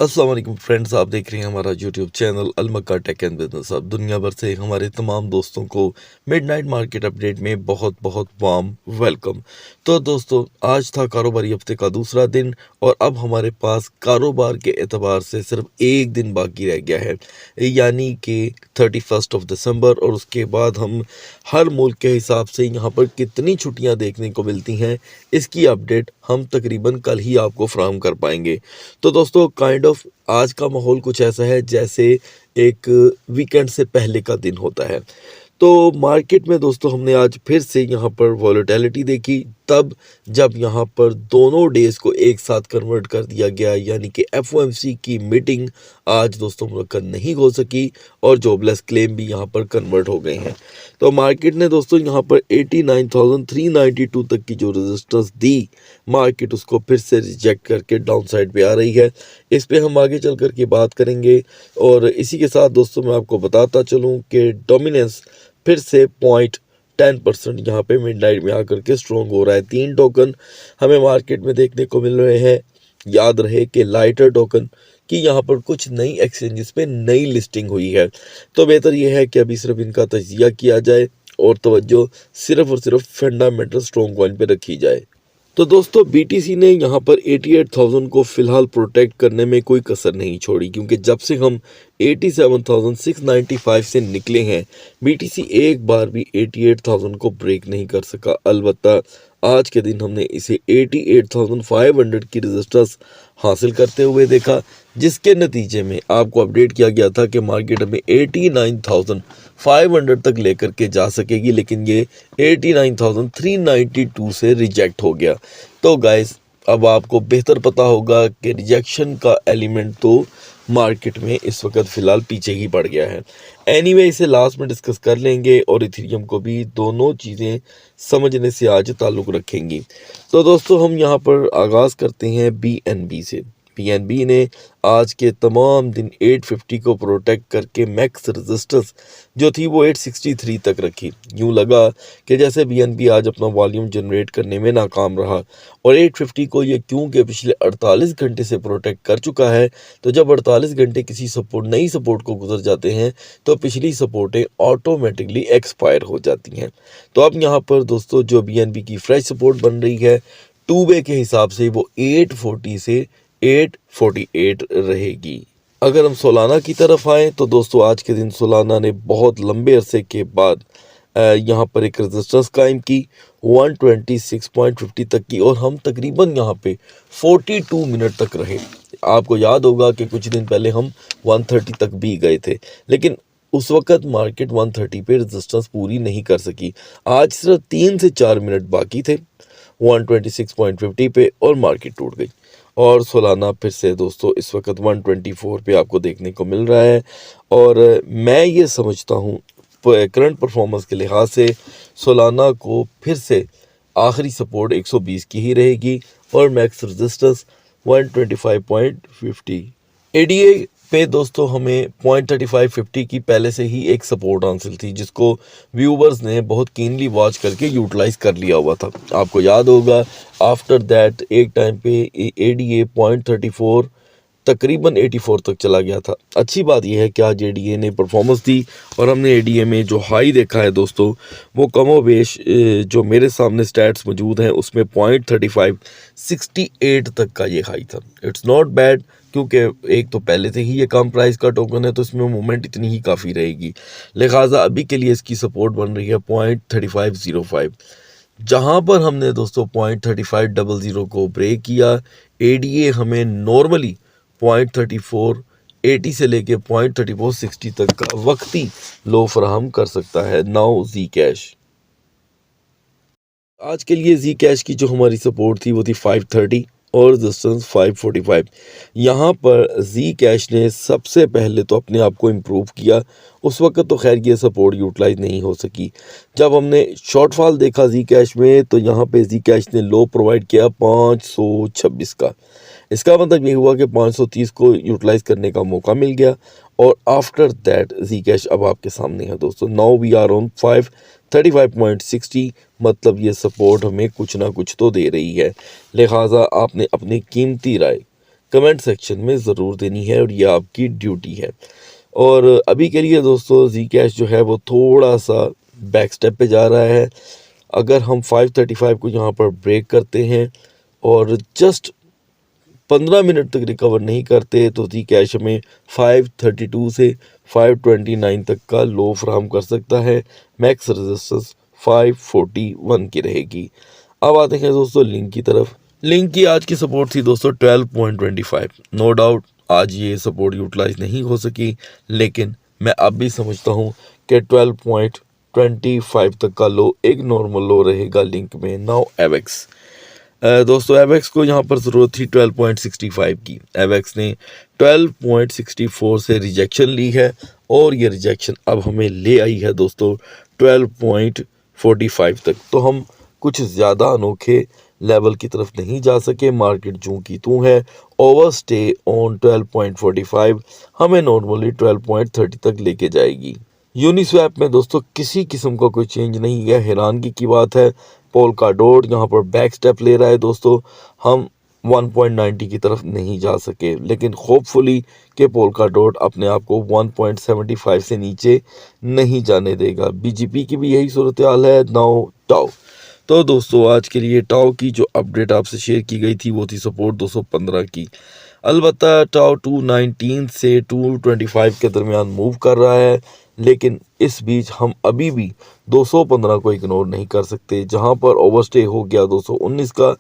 अस्सलाम वालेकुम फ्रेंड्स, आप देख रहे हैं हमारा YouTube channel Almakka tech and business. अब दुनिया भर से हमारे तमाम दोस्तों को मिडनाइट मार्केट अपडेट में बहुत बहुत वार्म वेलकम। तो दोस्तों, आज था कारोबारी हफ्ते का दूसरा दिन और अब हमारे पास कारोबार के एतबार से सिर्फ एक दिन बाकी रह गया है, यानी कि 31 दिसंबर। और उसके बाद हम हर मुल्क के हिसाब से यहाँ पर कितनी छुट्टियाँ देखने को मिलती हैं, इसकी अपडेट हम तकरीबन कल ही आपको फराहम कर पाएंगे। तो दोस्तों, काइंड ऑफ आज का माहौल कुछ ऐसा है जैसे एक वीकेंड से पहले का दिन होता है। तो मार्केट में दोस्तों हमने आज फिर से यहाँ पर वॉलेटिलिटी देखी, तब जब यहाँ पर दोनों डेज को एक साथ कन्वर्ट कर दिया गया, यानी कि एफओएमसी की मीटिंग आज दोस्तों मुनक्कद नहीं हो सकी और जॉबलेस क्लेम भी यहाँ पर कन्वर्ट हो गए हैं। तो मार्केट ने दोस्तों यहाँ पर 89,392 तक की जो रेजिस्टेंस दी, मार्केट उसको फिर से रिजेक्ट करके डाउन साइड पे आ रही है। इस पे हम आगे चल कर के बात करेंगे। और इसी के साथ दोस्तों मैं आपको बताता चलूँ कि डोमिनेंस फिर से 0.10% यहाँ पे मिडनाइट में आकर के स्ट्रॉन्ग हो रहा है। 3 टोकन हमें मार्केट में देखने को मिल रहे हैं। याद रहे कि लाइटर टोकन कि यहाँ पर कुछ नई एक्सचेंजेस पे नई लिस्टिंग हुई है, तो बेहतर यह है कि अभी सिर्फ इनका तजिया किया जाए और तवज्जो सिर्फ और सिर्फ फंडामेंटल स्ट्रॉन्ग कॉइन पे रखी जाए। तो दोस्तों, बीटीसी ने यहाँ पर 88,000 को फिलहाल प्रोटेक्ट करने में कोई कसर नहीं छोड़ी, क्योंकि जब से हम 87,695 से निकले हैं, बीटीसी एक बार भी 88,000 को ब्रेक नहीं कर सका। अलबत्ता आज के दिन हमने इसे 88,500 की रेजिस्टेंस हासिल करते हुए देखा, जिसके नतीजे में आपको अपडेट किया गया था कि मार्केट में 89,500 तक लेकर के जा सकेगी, लेकिन ये 89,392 से रिजेक्ट हो गया। तो गाइस, अब आपको बेहतर पता होगा कि रिजेक्शन का एलिमेंट तो मार्केट में इस वक्त फ़िलहाल पीछे ही पड़ गया है। एनीवे, इसे लास्ट में डिस्कस कर लेंगे और इथेरियम को भी, दोनों चीज़ें समझने से आज ताल्लुक़ रखेंगी। तो दोस्तों, हम यहाँ पर आगाज़ करते हैं बीएनबी से। पीएनबी ने आज के तमाम दिन 850 को प्रोटेक्ट करके मैक्स रेजिस्टेंस जो थी वो 863 तक रखी। यूँ लगा कि जैसे बीएनबी आज अपना वॉल्यूम जनरेट करने में नाकाम रहा, और 850 को ये क्योंकि पिछले 48 घंटे से प्रोटेक्ट कर चुका है, तो जब 48 घंटे किसी नई सपोर्ट को गुजर जाते हैं तो पिछली सपोर्टें ऑटोमेटिकली एक्सपायर हो जाती हैं। तो अब यहाँ पर दोस्तों जो बीएनबी की फ्रेश सपोर्ट बन रही है 2 वे के हिसाब से वो 840 से 848 रहेगी। अगर हम सोलाना की तरफ आएँ तो दोस्तों आज के दिन सोलाना ने बहुत लंबे अरसे के बाद यहाँ पर एक रेजिस्टेंस कायम की 126.50 तक की, और हम तकरीबन यहाँ पे 42 मिनट तक रहे। आपको याद होगा कि कुछ दिन पहले हम 130 तक भी गए थे, लेकिन उस वक्त मार्केट 130 पे रेजिस्टेंस पूरी नहीं कर सकी। आज सिर्फ 3 से 4 मिनट बाकी थे 126.50 पे और मार्केट टूट गई। और सोलाना फिर से दोस्तों इस वक्त 124 पे आपको देखने को मिल रहा है। और मैं ये समझता हूँ करंट परफॉर्मेंस के लिहाज से सोलाना को फिर से आखिरी सपोर्ट 120 की ही रहेगी और मैक्स रेजिस्टेंस 125.50। एडीए पे दोस्तों हमें 0.3550 की पहले से ही एक सपोर्ट हासिल थी, जिसको व्यूवर्स ने बहुत कीनली वॉच करके यूटिलाइज कर लिया हुआ था। आपको याद होगा आफ्टर दैट एक टाइम पे एडीए 0.34 तकरीबन 84 तक चला गया था। अच्छी बात यह है कि आज एडीए ने परफॉर्मेंस दी और हमने एडीए में जो हाई देखा है दोस्तों, वो कमोबेश जो मेरे सामने स्टैट्स मौजूद हैं उसमें 0.3568 तक का ये हाई था। इट्स नॉट बैड, क्योंकि एक तो पहले से ही ये कम प्राइस का टोकन है, तो इसमें मूवमेंट इतनी ही काफ़ी रहेगी। लिहाजा अभी के लिए इसकी सपोर्ट बन रही है 0.3505। जहाँ पर हमने दोस्तों 0.3500 को ब्रेक किया, एडीए हमें नॉर्मली 0.3480 से लेके 0.3460 तक का वक्ती लो फराहम कर सकता है। नाउ जी कैश, आज के लिए जी कैश की जो हमारी सपोर्ट थी वो थी 530 और रेजिस्टेंस 545। यहाँ पर जी कैश ने सबसे पहले तो अपने आप को इम्प्रूव किया। उस वक्त तो खैर ये सपोर्ट यूटिलाइज नहीं हो सकी। जब हमने शॉर्टफॉल देखा जी कैश में, तो यहाँ पे जी कैश ने लो प्रोवाइड किया 526 का। इसका मतलब ये हुआ कि 530 को यूटिलाइज करने का मौका मिल गया, और आफ्टर दैट जी कैश अब आपके सामने है दोस्तों। नाउ वी आर ऑन 535.60, मतलब ये सपोर्ट हमें कुछ ना कुछ तो दे रही है। लिहाजा आपने अपनी कीमती राय कमेंट सेक्शन में ज़रूर देनी है और ये आपकी ड्यूटी है। और अभी के लिए दोस्तों जी कैश जो है वो थोड़ा सा बैक स्टेप पे जा रहा है। अगर हम 535 को यहाँ पर ब्रेक करते हैं और जस्ट 15 मिनट तक रिकवर नहीं करते तो जी कैश में 532 से 529 तक का लो फ्राहम कर सकता है। मैक्स रेजिस्टेंस 541 की रहेगी। अब आते हैं दोस्तों लिंक की तरफ। लिंक की आज की सपोर्ट थी दोस्तों 12.25। नो डाउट आज ये सपोर्ट यूटिलाइज नहीं हो सकी, लेकिन मैं अब भी समझता हूँ कि 12.25 तक का लो एक नॉर्मल लो रहेगा लिंक में। नाउ एवेक्स दोस्तों, एवेक्स को यहाँ पर ज़रूरत थी 12.65 की। एवेक्स ने 12.64 से रिजेक्शन ली है और ये रिजेक्शन अब हमें ले आई है दोस्तों 12.45 तक। तो हम कुछ ज़्यादा अनोखे लेवल की तरफ नहीं जा सके। मार्केट जूं की तूं है। ओवर स्टे ऑन 12.45 हमें नॉर्मली 12.30 तक लेके जाएगी। यूनिस्वैप में दोस्तों किसी किस्म का कोई चेंज नहीं है। हैरानगी की बात है, पोल्काडॉट यहाँ पर बैक स्टेप ले रहा है दोस्तों। हम 1.90 की तरफ नहीं जा सके, लेकिन होपफुली कि पोल्काडॉट अपने आप को 1.75 से नीचे नहीं जाने देगा। बीजीपी की भी यही सूरत हाल है। Now tau. तो दोस्तों आज के लिए टाओ की जो अपडेट आपसे शेयर की गई थी वो थी सपोर्ट 215 की। अलबत्ता टाओ 219 से 225 के दरमियान मूव कर रहा है, लेकिन इस बीच हम अभी भी 215 को इग्नोर नहीं कर सकते। जहां पर ओवरस्टे हो गया 219 का,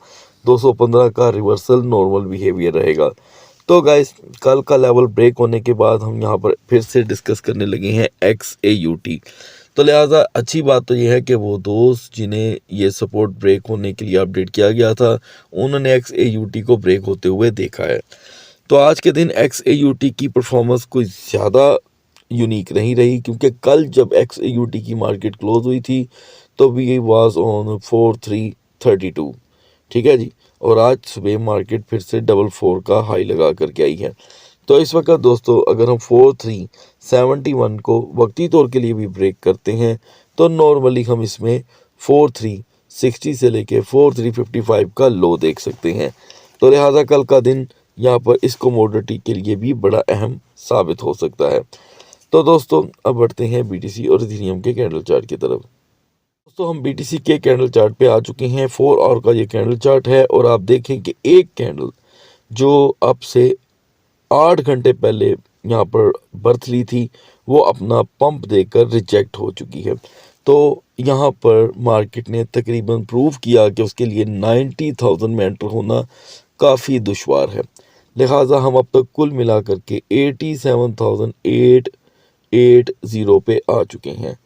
215 का रिवर्सल नॉर्मल बिहेवियर रहेगा। तो गाइस कल का लेवल ब्रेक होने के बाद हम यहाँ पर फिर से डिस्कस करने लगे हैं XAUT। तो लिहाजा अच्छी बात तो यह है कि वो दोस्त जिन्हें ये सपोर्ट ब्रेक होने के लिए अपडेट किया गया था उन्होंने XAUT को ब्रेक होते हुए देखा है। तो आज के दिन XAUT की परफॉर्मेंस कोई ज़्यादा यूनिक नहीं रही, क्योंकि कल जब XAUT की मार्केट क्लोज हुई थी तो वी वाज ऑन 4332, ठीक है जी। और आज सुबह मार्केट फिर से 44 का हाई लगा करके आई है। तो इस वक्त दोस्तों अगर हम 4371 को वक्ती तौर के लिए भी ब्रेक करते हैं तो नॉर्मली हम इसमें 4360 से लेके 4355 का लो देख सकते हैं। तो लिहाजा कल का दिन यहाँ पर इस कमोडिटी के लिए भी बड़ा अहम साबित हो सकता है। तो दोस्तों अब बढ़ते हैं BTC और इथेरियम के कैंडल चार्ट की तरफ। दोस्तों हम BTC के कैंडल चार्ट पे आ चुके हैं। 4 आवर का ये कैंडल चार्ट है और आप देखें कि एक कैंडल जो अब से 8 घंटे पहले यहाँ पर बर्थ ली थी वो अपना पंप देकर रिजेक्ट हो चुकी है। तो यहाँ पर मार्केट ने तकरीबन प्रूव किया कि उसके लिए 90,000 में एंटर होना काफ़ी दुश्वार है। लिहाजा हम अब तक कुल मिला करके 87,880 पे आ चुके हैं।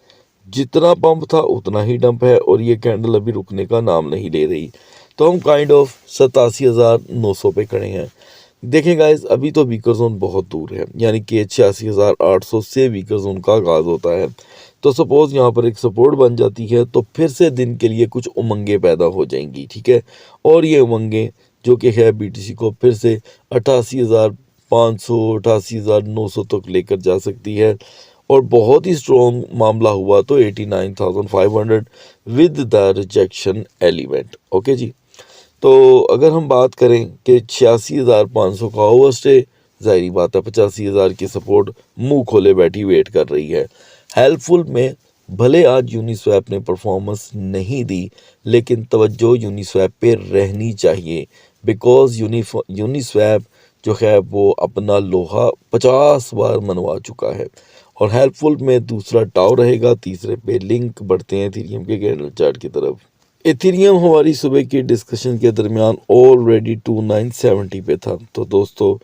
जितना पंप था उतना ही डंप है और ये कैंडल अभी रुकने का नाम नहीं ले रही। तो हम काइंड ऑफ 87,900 पे खड़े हैं। देखें गाइस अभी तो वीकर जोन बहुत दूर है, यानी कि 86,800 से वीकर जोन का आगाज़ होता है। तो सपोज़ यहाँ पर एक सपोर्ट बन जाती है तो फिर से दिन के लिए कुछ उमंगें पैदा हो जाएंगी, ठीक है। और ये उमंगें जो कि है BTC को फिर से 88,500 88,900 तक लेकर जा सकती है। और बहुत ही स्ट्रॉन्ग मामला हुआ तो 89,500 with the rejection element. Okay ji. तो अगर हम बात करें कि 86,500 का ओवरस्टे, ज़ाहिरी बात है 85,000 की सपोर्ट मुंह खोले बैठी वेट कर रही है। हेल्पफुल में भले आज यूनिस्वैप ने परफॉर्मेंस नहीं दी, लेकिन तवज्जो यूनिस्वैप पे रहनी चाहिए, बिकॉज यूनिस्वैप जो है वो अपना लोहा 50 बार मनवा चुका है। और हेल्पफुल में दूसरा टाओ रहेगा, तीसरे पे लिंक। बढ़ते हैं इथेरियम के कैंडल चार्ट की तरफ। इथेरियम हमारी सुबह की डिस्कशन के दरमियान ऑलरेडी 2970 पे था। तो दोस्तों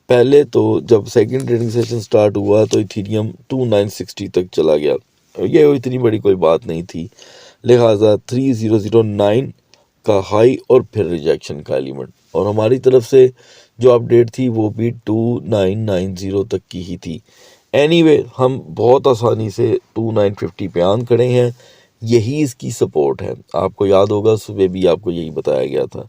पहले तो जब सेकंड ट्रेडिंग सेशन स्टार्ट हुआ तो इथेरियम 2960 तक चला गया। ये इतनी बड़ी कोई बात नहीं थी। लिहाजा 3009 का हाई और फिर रिजेक्शन का एलिमेंट, और हमारी तरफ से जो अपडेट थी वो भी 2990 तक की ही थी। एनीवे हम बहुत आसानी से 2950 पे आन खड़े हैं। यही इसकी सपोर्ट है। आपको याद होगा सुबह भी आपको यही बताया गया था।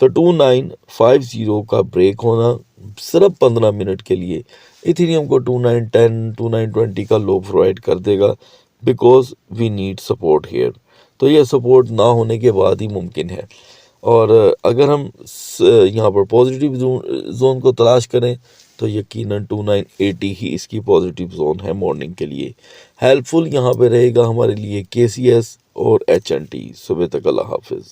तो 2950 का ब्रेक होना सिर्फ 15 मिनट के लिए इथेरियम को 2910 2920 का लो प्रोवाइड कर देगा, because we need support here. तो ये सपोर्ट ना होने के बाद ही मुमकिन है। और अगर हम यहाँ पर पॉजिटिव जोन को तलाश करें तो यकीनन 2980 ही इसकी पॉजिटिव जोन है मॉर्निंग के लिए। हेल्पफुल यहाँ पे रहेगा हमारे लिए KCS और HNT। सुबह तक अल्लाह हाफिज़।